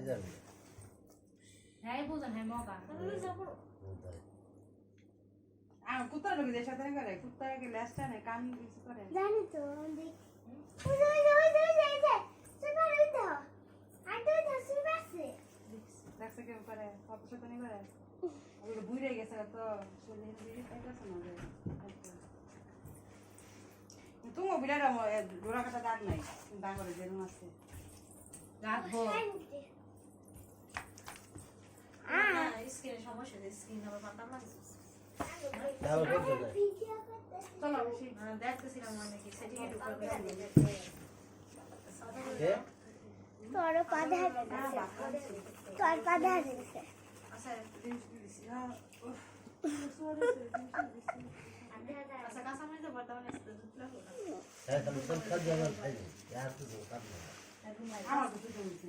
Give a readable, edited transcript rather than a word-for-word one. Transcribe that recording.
যাবে হ্যাঁ বুঝেন হ্যাঁ মগা আর কুত্তার লোক দেশে সাথে করে কুত্তার আগে লেজটা নেই কান কিছু করে জানি তো দেখ দেখছে কেউ করে কত সাথে নেই করে ওগুলো বুড়ে গেছে তো শরীরে বুড়ে পাইতেছে না যে তুমি বিড়ার ডোরা কাটা দাগ নাই দাগ করে যেরকম আছে রাখবো স্কিনের সমস্যা স্কিন আবার পাতা লাগছে তাও করতে যায় চলো বেশি দেখতেছিলাম অনেকে সেটিং এর উপর কে তোর কাঁধে হাতে তোর কাঁধে হাতে আচ্ছা আচ্ছা কাঁচামরিচ তো বর্তমানে হ্যাঁ তাহলে সব খাদ্য আমার খাই আর কিছু খাদ্য আমার তো কিছু বুঝছি